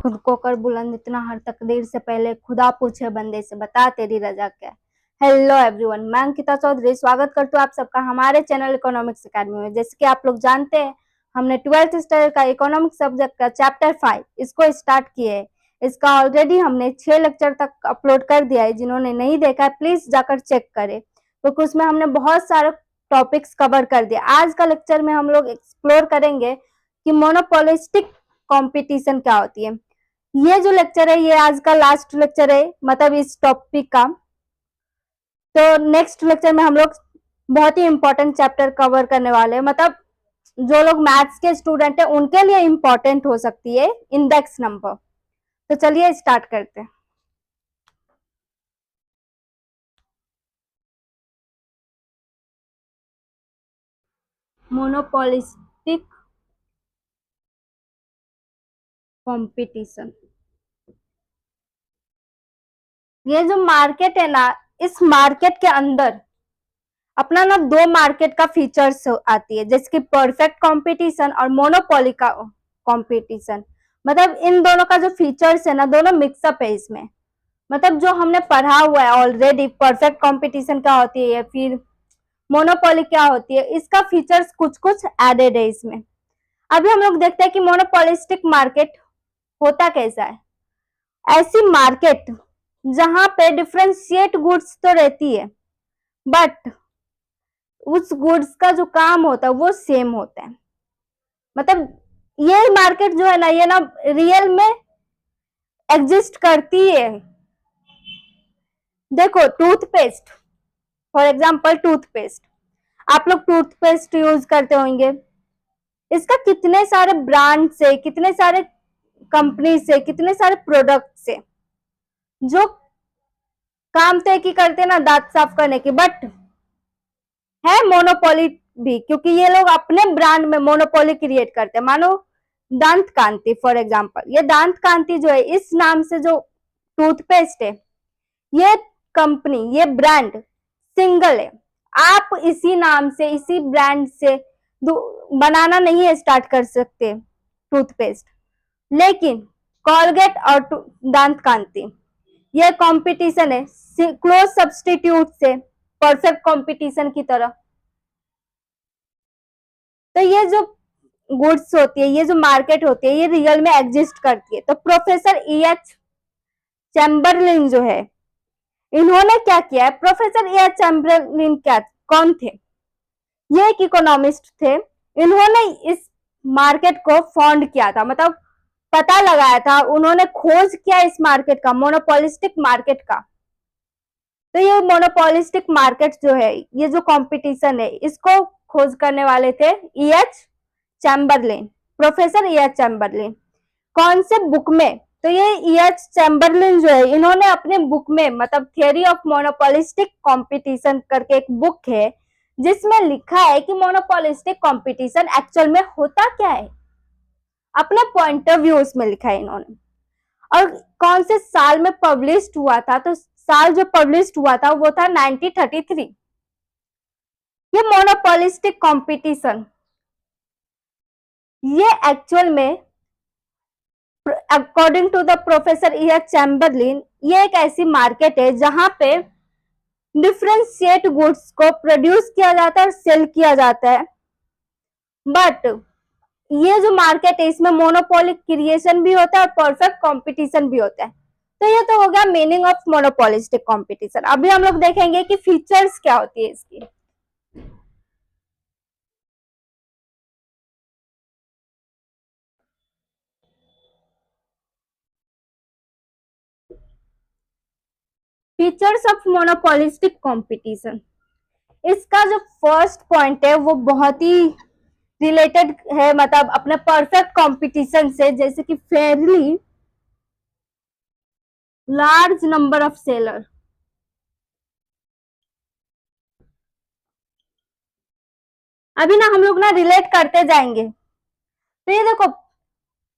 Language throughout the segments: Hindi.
खुद को कर बुलंद इतना हर तकदीर से पहले, खुदा पूछे बंदे से बता तेरी रजा क्या है। हेलो एवरीवन, मैं अंकिता चौधरी स्वागत करती हूँ आप सबका हमारे चैनल इकोनॉमिक्स अकेडमी में। जैसे कि आप लोग जानते हैं, हमने 12th स्टैंडर्ड का इकोनॉमिक्स सब्जेक्ट का चैप्टर 5 इसको स्टार्ट किए है। इसका ऑलरेडी हमने 6 लेक्चर तक अपलोड कर दिया है। जिन्होंने नहीं देखा है प्लीज जाकर चेक करें, क्योंकि उसमें हमने बहुत सारे टॉपिक्स कवर कर दिया। आज का लेक्चर में हम लोग एक्सप्लोर करेंगे कि मोनोपोलिस्टिक कंपटीशन क्या होती है। ये जो लेक्चर है ये आज का लास्ट लेक्चर है, मतलब इस टॉपिक का। तो नेक्स्ट लेक्चर में हम लोग बहुत ही इंपॉर्टेंट चैप्टर कवर करने वाले हैं, मतलब जो लोग मैथ्स के स्टूडेंट है उनके लिए इंपॉर्टेंट हो सकती है इंडेक्स नंबर। तो चलिए स्टार्ट करते हैं। मोनोपोलिस्टिक कंपटीशन, ये जो मार्केट है ना, इस मार्केट के अंदर अपना ना दो मार्केट का फीचर्स आती है, जैसे कि परफेक्ट कंपटीशन और मोनोपोली का कंपटीशन। मतलब इन दोनों का जो फीचर्स है ना, दोनों मिक्सअप है इसमें। मतलब जो हमने पढ़ा हुआ है ऑलरेडी, परफेक्ट कंपटीशन क्या होती है, फिर मोनोपोली क्या होती है, इसका फीचर्स कुछ कुछ एडेड है इसमें। अभी हम लोग देखते हैं कि मोनोपोलिस्टिक मार्केट होता कैसा है। ऐसी मार्केट जहां पे डिफरेंशिएट गुड्स तो रहती है, बट उस गुड्स का जो काम होता है वो सेम होता है। मतलब ये मार्केट जो है ना, ये ना रियल में एग्जिस्ट करती है। देखो टूथपेस्ट, फॉर एग्जांपल टूथपेस्ट, आप लोग टूथपेस्ट यूज करते होंगे। इसका कितने सारे ब्रांड से, कितने सारे कंपनी से, कितने सारे प्रोडक्ट से जो काम तो एक ही करते हैं ना, दांत साफ करने की, बट है मोनोपोली भी, क्योंकि ये लोग अपने ब्रांड में मोनोपोली क्रिएट करते हैं। मानो दांत कांति फॉर एग्जांपल, ये दांत कांति जो है इस नाम से जो टूथपेस्ट है, ये कंपनी, ये ब्रांड सिंगल है। आप इसी नाम से, इसी ब्रांड से बनाना नहीं है स्टार्ट कर सकते टूथपेस्ट। लेकिन कॉलगेट और दांत कांति ये कंपटीशन है क्लोज सब्स्टिट्यूट से, परफेक्ट कंपटीशन की तरह। तो ये जो गुड्स होती है, ये जो मार्केट होती है, ये रियल में एग्जिस्ट करती है। तो प्रोफेसर E.H. चैम्बरलिन जो है, इन्होंने क्या किया है, प्रोफेसर E.H. चैम्बरलिन क्या, कौन थे? ये एक इकोनॉमिस्ट थे। इन्होंने इस मार्केट को फाउंड किया था, मतलब पता लगाया था, उन्होंने खोज किया इस मार्केट का, मोनोपोलिस्टिक मार्केट का। तो ये मोनोपोलिस्टिक मार्केट जो है, ये जो कंपटीशन है, इसको खोज करने वाले थे E.H. Chamberlain, professor E.H. Chamberlain. कौन से बुक में? तो ये E.H. चैम्बरलिन जो है, इन्होंने अपने बुक में, मतलब थियरी ऑफ मोनोपोलिस्टिक कंपटीशन करके एक बुक है, जिसमें लिखा है कि मोनोपोलिस्टिक कंपटीशन एक्चुअल में होता क्या है, अपने पॉइंट ऑफ व्यू में लिखा है इन्होंने। और कौन से साल में पब्लिश्ड हुआ था? तो साल जो पब्लिश्ड हुआ था वो था 1933। ये मोनोपोलिस्टिक कंपटीशन, ये एक्चुअल में according to the professor E.H. Chamberlin, ये एक ऐसी मार्केट है जहां पे डिफरेंशिएट गुड्स को प्रोड्यूस किया जाता है और सेल किया जाता है। बट ये जो मार्केट है, इसमें मोनोपोलिक क्रिएशन भी होता है और परफेक्ट कंपटीशन भी होता है। तो ये तो हो गया मीनिंग ऑफ मोनोपोलिस्टिक कंपटीशन। अभी हम लोग देखेंगे कि फीचर्स क्या होती है इसकी। फीचर्स ऑफ मोनोपोलिस्टिक कंपटीशन, इसका जो फर्स्ट पॉइंट है वो बहुत ही रिलेटेड है, मतलब अपने परफेक्ट कंपटीशन से, जैसे कि fairly large number of seller. अभी ना हम लोग ना रिलेट करते जाएंगे। तो ये देखो,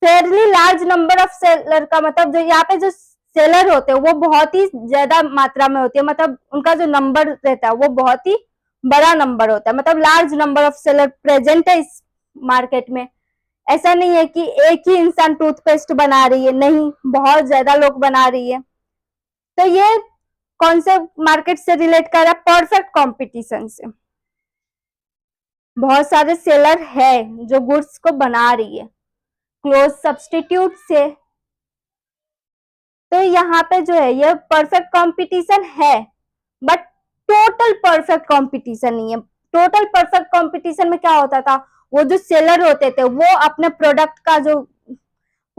fairly large number of seller का मतलब जो यहाँ पे जो सेलर होते हैं वो बहुत ही ज्यादा मात्रा में होती है, मतलब उनका जो नंबर रहता है वो बहुत ही बड़ा नंबर होता है, मतलब large number of seller present है इस मार्केट में। ऐसा नहीं है कि एक ही इंसान टूथपेस्ट बना रही है, नहीं, बहुत ज्यादा लोग बना रही है। तो ये कौन से मार्केट से रिलेट कर रहा है? परफेक्ट कंपटीशन से। बहुत सारे सेलर है जो गुड्स को बना रही है क्लोज सब्स्टिट्यूट से। तो यहाँ पे जो है ये परफेक्ट कंपटीशन है, बट टोटल परफेक्ट कंपटीशन नहीं है। टोटल परफेक्ट कंपटीशन में क्या होता था, वो जो सेलर होते थे वो अपने प्रोडक्ट का जो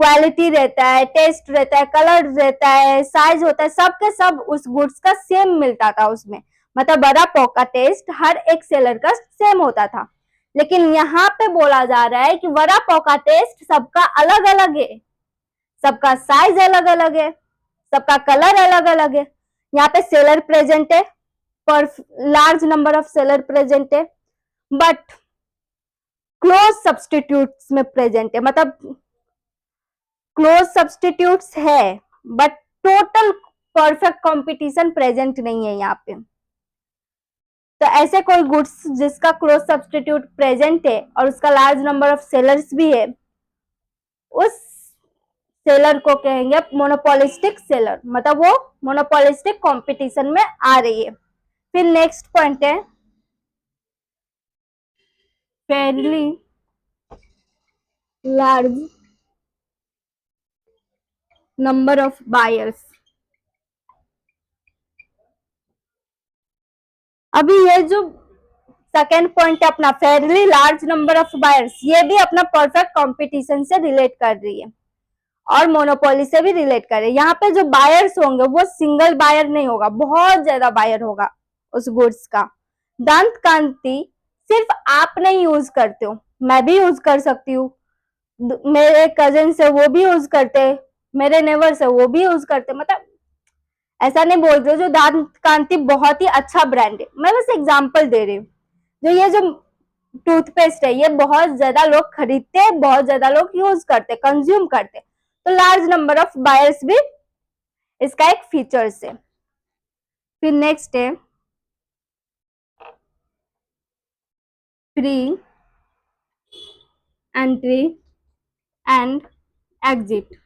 क्वालिटी रहता है, टेस्ट रहता है, कलर रहता है, साइज होता है, सब के सब उस गुड्स का सेम मिलता था उसमें। मतलब वड़ा पाव का टेस्ट हर एक सेलर का सेम होता था। लेकिन यहाँ पे बोला जा रहा है कि वड़ा पाव का टेस्ट सबका अलग अलग है, सबका साइज अलग अलग है, सबका कलर अलग अलग है। यहाँ पे सेलर प्रेजेंट है, पर large number of seller present है, बट क्लोज सब्सटीट्यूट्स में प्रेजेंट है। मतलब क्लोज सब्सटीट्यूट्स है, but total perfect competition present नहीं है यहाँ पे। तो ऐसे कोई गुड्स जिसका क्लोज सब्सटीट्यूट प्रेजेंट है और उसका लार्ज नंबर ऑफ सेलर्स भी है, उस सेलर को कहेंगे मोनोपोलिस्टिक सेलर। मतलब वो मोनोपोलिस्टिक कंपटीशन में आ रही है। फिर नेक्स्ट पॉइंट है fairly large number of buyers. अभी ये जो सेकेंड पॉइंट है अपना fairly large number of buyers, ये भी अपना परफेक्ट कंपटीशन से रिलेट कर रही है और मोनोपोली से भी रिलेट कर रही है। यहाँ पे जो बायर्स होंगे वो सिंगल बायर नहीं होगा, बहुत ज्यादा बायर होगा उस गुड्स का। दंत कांति सिर्फ आप नहीं यूज करते हो, मैं भी यूज कर सकती हूँ, मेरे कजिन से वो भी यूज करते, मेरे नेवर से वो भी यूज करते। मतलब ऐसा नहीं बोल रही हूँ जो दांत कांति बहुत ही अच्छा ब्रांड है, मैं बस एग्जांपल दे रही हूँ। जो ये जो टूथपेस्ट है ये बहुत ज्यादा लोग खरीदते हैं, बहुत ज्यादा लोग यूज करते, कंज्यूम करते, तो लार्ज नंबर ऑफ बायर्स भी इसका एक फीचर्स है। फिर नेक्स्ट है फ्री एंट्री एंड एग्जिट।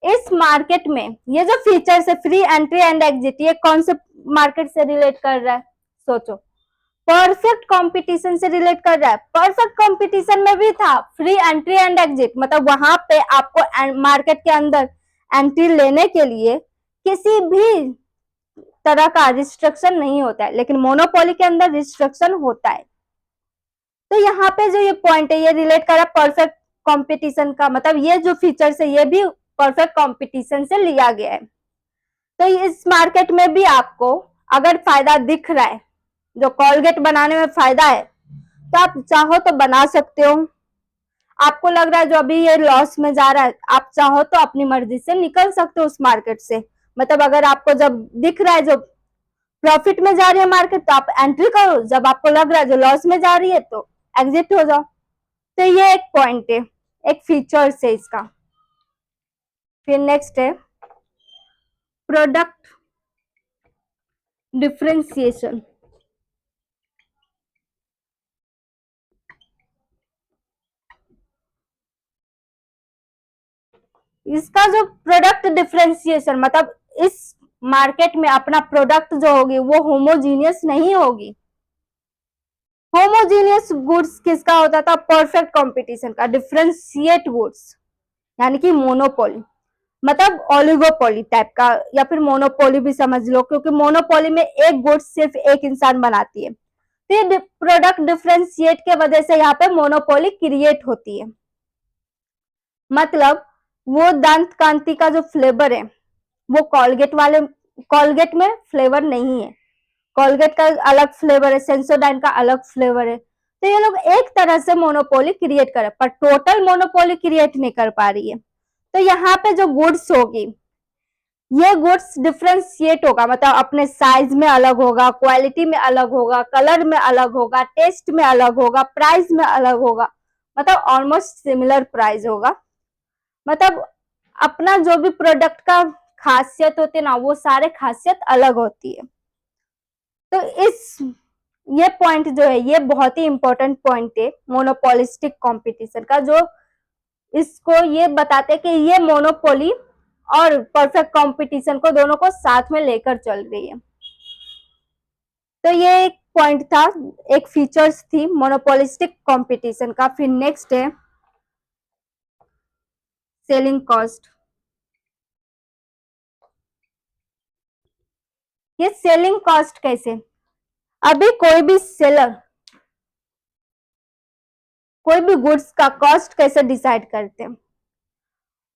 इस मार्केट में ये जो फीचर्स है फ्री एंट्री एंड एग्जिट, ये कौन से मार्केट से रिलेट कर रहा है? सोचो, परफेक्ट कंपटीशन से रिलेट कर रहा है। परफेक्ट कंपटीशन में भी था फ्री एंट्री एंड एग्जिट, मतलब वहां पे आपको मार्केट के अंदर एंट्री लेने के लिए किसी भी तरह का रिस्ट्रिक्शन नहीं होता है, लेकिन मोनोपोली के अंदर रिस्ट्रिक्शन होता है। तो यहाँ पे जो ये पॉइंट है ये रिलेट कर रहा है परफेक्ट कंपटीशन का, मतलब ये जो फीचर्स है ये भी परफेक्ट कंपटीशन से लिया गया है। तो इस मार्केट में भी आपको अगर फायदा दिख रहा है, जो कॉलगेट बनाने में फायदा है, तो आप चाहो तो बना सकते हो। आपको लग रहा है जो अभी ये लॉस में जा रहा है, आप चाहो तो अपनी मर्जी से निकल सकते हो उस मार्केट से। मतलब अगर आपको जब दिख रहा है जो प्रॉफिट में जा रही है मार्केट तो आप एंट्री करो, जब आपको लग रहा है जो लॉस में जा रही है तो एग्जिट हो जाओ। तो ये एक पॉइंट है, एक फीचर्स है इसका। फिर नेक्स्ट है प्रोडक्ट डिफरेंशिएशन। इसका जो प्रोडक्ट डिफरेंशिएशन मतलब इस मार्केट में अपना प्रोडक्ट जो होगी वो होमोजीनियस नहीं होगी। होमोजीनियस गुड्स किसका होता था? परफेक्ट कंपटीशन का। डिफरेंशिएट गुड्स यानी कि मोनोपोली, मतलब ओलिगोपोली टाइप का, या फिर मोनोपोली भी समझ लो, क्योंकि मोनोपोली में एक गुड्स सिर्फ एक इंसान बनाती है। तो ये प्रोडक्ट डिफरेंशिएट के वजह से यहाँ पे मोनोपोली क्रिएट होती है। मतलब वो दंत कांति का जो फ्लेवर है वो कॉलगेट में फ्लेवर नहीं है, कॉलगेट का अलग फ्लेवर है, सेंसोडाइन का अलग फ्लेवर है। तो ये लोग एक तरह से मोनोपोली क्रिएट कर, पर टोटल मोनोपोली क्रिएट नहीं कर पा रही है। तो यहाँ पे जो गुड्स होगी ये गुड्स डिफरेंशिएट होगा, मतलब अपने साइज में अलग होगा, क्वालिटी में अलग होगा, कलर में अलग होगा, टेस्ट में अलग होगा, प्राइस में अलग होगा, मतलब ऑलमोस्ट सिमिलर प्राइस होगा। मतलब अपना जो भी प्रोडक्ट का खासियत होती है ना वो सारे खासियत अलग होती है। तो इस ये पॉइंट जो है ये बहुत ही इंपॉर्टेंट पॉइंट है मोनोपोलिस्टिक कंपटीशन का, जो इसको ये बताते हैं कि ये मोनोपोली और परफेक्ट कंपटीशन को दोनों को साथ में लेकर चल रही है। तो ये एक पॉइंट था, एक फीचर्स थी मोनोपोलिस्टिक कंपटीशन का। फिर नेक्स्ट है सेलिंग कॉस्ट। ये सेलिंग कॉस्ट कैसे, अभी कोई भी सेलर कोई भी गुड्स का कॉस्ट कैसे डिसाइड करते हैं,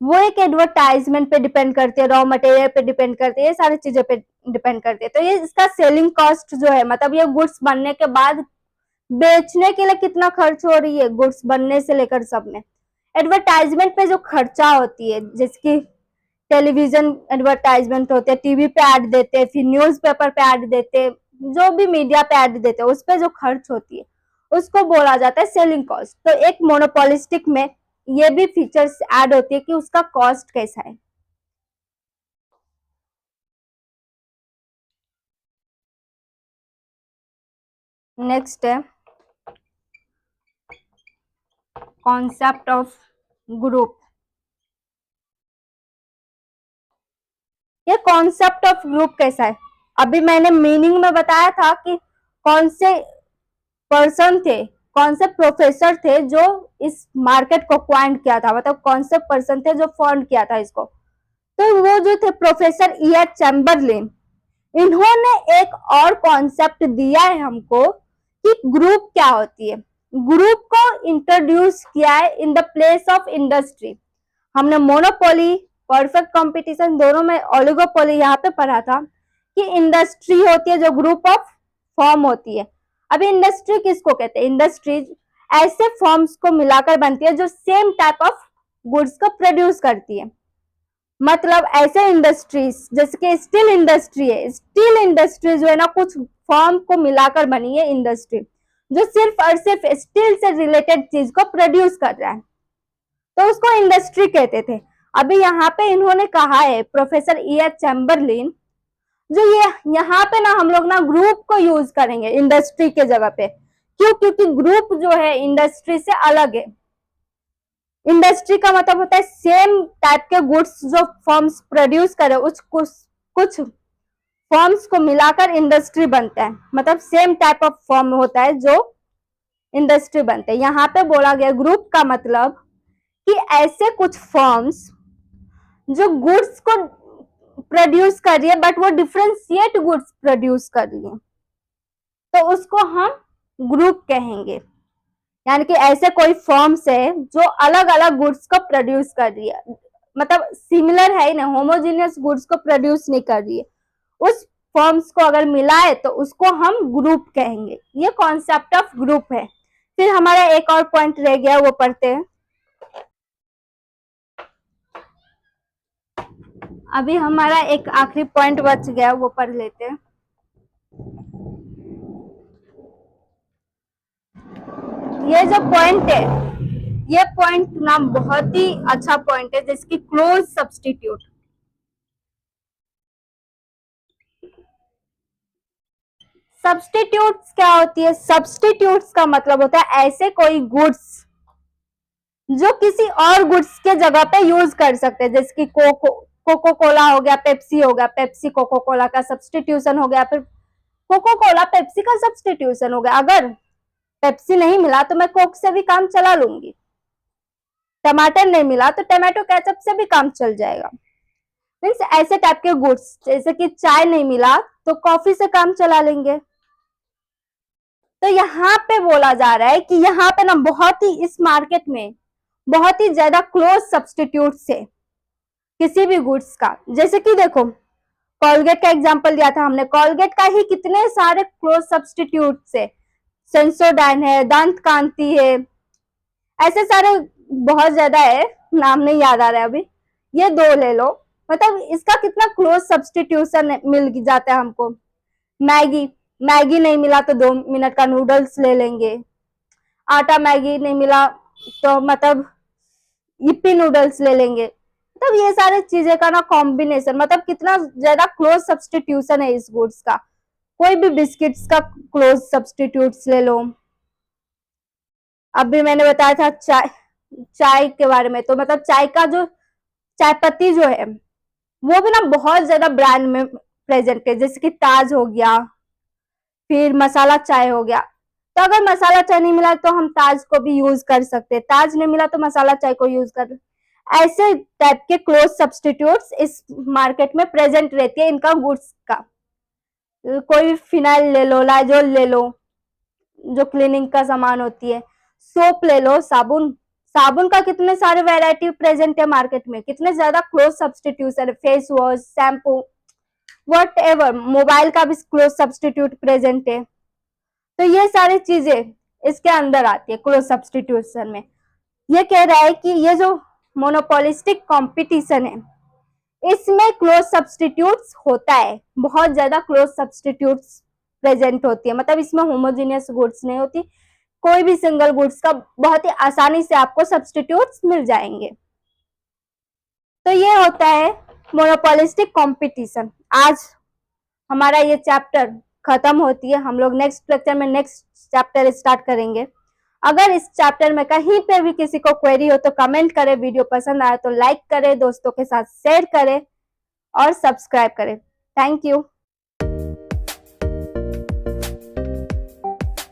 वो एक एडवर्टाइजमेंट पे डिपेंड करती है, रॉ मटेरियल पे डिपेंड करती है, ये सारी चीजों पे डिपेंड करती है। तो ये इसका सेलिंग कॉस्ट जो है, मतलब ये गुड्स बनने के बाद बेचने के लिए कितना खर्च हो रही है, गुड्स बनने से लेकर सब में। एडवर्टाइजमेंट पे जो खर्चा होती है, जिसकी टेलीविजन एडवर्टाइजमेंट होते हैं, टीवी पे ऐड देते हैं, फिर न्यूज़पेपर पे ऐड देते हैं, जो भी मीडिया पे ऐड देते हैं, उस पे जो खर्च होती है उसको बोला जाता है सेलिंग कॉस्ट। तो एक मोनोपोलिस्टिक में ये भी फीचर्स ऐड होती है कि उसका कॉस्ट कैसा है। नेक्स्ट है कॉन्सेप्ट ऑफ ग्रुप। ये कॉन्सेप्ट ऑफ ग्रुप कैसा है, अभी मैंने मीनिंग में बताया था कि कौन से पर्सन थे, कौन से प्रोफेसर थे जो इस मार्केट को क्वाइंट किया था, मतलब कौन से पर्सन थे जो फॉर्म किया था इसको। तो वो जो थे प्रोफेसर E.H. चैम्बरलिन, इन्होंने एक और कॉन्सेप्ट दिया है हमको कि ग्रुप क्या होती है। ग्रुप को इंट्रोड्यूस किया है in the place of industry. हमने मोनोपोली परफेक्ट कंपटीशन दोनों में ओलिगोपोली यहाँ पे पढ़ा था कि इंडस्ट्री होती है जो ग्रुप ऑफ फॉर्म होती है। अभी इंडस्ट्री किसको कहते हैं, इंडस्ट्रीज ऐसे फॉर्म्स को मिलाकर बनती है जो सेम टाइप ऑफ गुड्स को प्रोड्यूस करती है। मतलब ऐसे इंडस्ट्रीज जैसे कि स्टील इंडस्ट्री है, स्टील इंडस्ट्री जो है ना कुछ फॉर्म को मिलाकर बनी है इंडस्ट्री, जो सिर्फ और सिर्फ स्टील से रिलेटेड चीज को प्रोड्यूस कर रहा है, तो उसको इंडस्ट्री कहते थे। अभी यहाँ पे इन्होंने कहा है प्रोफेसर E.H. चैम्बरलिन, जो ये यहाँ पे ना हम लोग ना ग्रुप को यूज करेंगे इंडस्ट्री के जगह पे। क्यों, क्योंकि ग्रुप जो है इंडस्ट्री से अलग है। इंडस्ट्री का मतलब होता है सेम टाइप के गुड्स जो फर्म्स प्रोड्यूस करे, उस कुछ फर्म्स को मिलाकर इंडस्ट्री बनता है, मतलब सेम टाइप ऑफ फर्म होता है जो इंडस्ट्री बनते हैं। यहाँ पे बोला गया ग्रुप का मतलब कि ऐसे कुछ फर्म्स जो गुड्स को प्रोड्यूस कर रही है बट वो डिफरेंशिएट गुड्स प्रोड्यूस कर रही है, तो उसको हम ग्रुप कहेंगे। यानी कि ऐसे कोई फर्म्स है जो अलग अलग गुड्स को प्रोड्यूस कर रही है, मतलब सिमिलर है ना, होमोजीनियस गुड्स को प्रोड्यूस नहीं कर रही है, उस फर्म्स को अगर मिलाए तो उसको हम ग्रुप कहेंगे। ये कॉन्सेप्ट ऑफ ग्रुप है। फिर हमारा एक और पॉइंट रह गया, वो पढ़ते हैं। अभी हमारा एक आखिरी पॉइंट बच गया, वो पढ़ लेते हैं। ये जो पॉइंट है, ये पॉइंट ना बहुत ही अच्छा पॉइंट है, जिसकी क्लोज सब्स्टिट्यूट। सब्स्टिट्यूट्स क्या होती है, सब्स्टिट्यूट्स का मतलब होता है ऐसे कोई गुड्स जो किसी और गुड्स के जगह पे यूज कर सकते हैं, जैसे कि कोको कोला हो गया, पेप्सी हो गया, पेप्सी कोको कोला का सब्स्टिट्यूशन हो गया, फिर कोको कोला पेप्सी का सब्स्टिट्यूशन हो गया। अगर पेप्सी नहीं मिला तो मैं कोक से भी काम चला लूंगी, टमाटर नहीं मिला तो टमाटो केचप से भी काम चल जाएगा। मीन्स ऐसे टाइप के गुड्स, जैसे कि चाय नहीं मिला तो कॉफी से काम चला लेंगे। तो यहाँ पे बोला जा रहा है कि यहाँ पे ना बहुत ही इस मार्केट में बहुत ही ज्यादा क्लोज सब्स्टिट्यूट है किसी भी गुड्स का। जैसे कि देखो कॉलगेट का एग्जांपल दिया था हमने, कॉलगेट का ही कितने सारे क्लोज सब्स्टिट्यूट है, सेंसोडाइन है, दंत कांति है, ऐसे सारे बहुत ज्यादा है, नाम नहीं याद आ रहा है अभी, ये दो ले लो। मतलब इसका कितना क्लोज सब्स्टिट्यूशन मिल जाता है हमको। मैगी, मैगी नहीं मिला तो 2 मिनट का नूडल्स ले लेंगे, आटा मैगी नहीं मिला तो मतलब यिप्पी नूडल्स ले लेंगे। मतलब ये सारे चीजें का ना कॉम्बिनेशन, मतलब कितना ज्यादा क्लोज सब्स्टिट्यूशन है इस गुड्स का। कोई भी बिस्किट्स का क्लोज सब्स्टिट्यूट्स ले लो। अभी मैंने बताया था चाय के बारे में, तो मतलब चाय का जो चाय पत्ती जो है वो भी ना बहुत ज्यादा ब्रांड में प्रेजेंट है, जैसे कि ताज हो गया, फिर मसाला चाय हो गया। तो अगर मसाला चाय नहीं मिला तो हम ताज को भी यूज कर सकते हैं, ताज नहीं मिला तो मसाला चाय को यूज कर। ऐसे टाइप के क्लोज सब्स्टिट्यूट्स इस मार्केट में प्रेजेंट रहती है इनका गुड्स का। कोई फिनाइल ले लो, लाइजोल ले लो जो क्लीनिंग का सामान होती है, सोप ले लो, साबुन, साबुन का कितने सारे वैरायटी प्रेजेंट है मार्केट में, कितने ज्यादा क्लोज सब्स्टिट्यूट है, face wash, shampoo, what ever, mobile का भी क्लोज सब्स्टिट्यूट प्रेजेंट है। तो ये सारी चीजें इसके अंदर आती है क्लोज सब्स्टिट्यूशन में। ये कह रहा है कि ये जो मोनोपोलिस्टिक कंपटीशन है इसमें क्लोज सब्स्टिट्यूट्स होता है, बहुत ज्यादा क्लोज सब्स्टिट्यूट्स प्रेजेंट होती है, मतलब इसमें होमोजेनियस गुड्स नहीं होती, कोई भी सिंगल गुड्स का बहुत ही आसानी से आपको सब्स्टिट्यूट्स मिल जाएंगे। तो ये होता है मोनोपोलिस्टिक कंपटीशन। आज हमारा ये चैप्टर खत्म होती है, हम लोग नेक्स्ट लेक्चर में नेक्स्ट चैप्टर स्टार्ट करेंगे। अगर इस चैप्टर में कहीं पे भी किसी को क्वेरी हो तो कमेंट करें, वीडियो पसंद आया तो लाइक करें, दोस्तों के साथ शेयर करें और सब्सक्राइब करें। Thank you.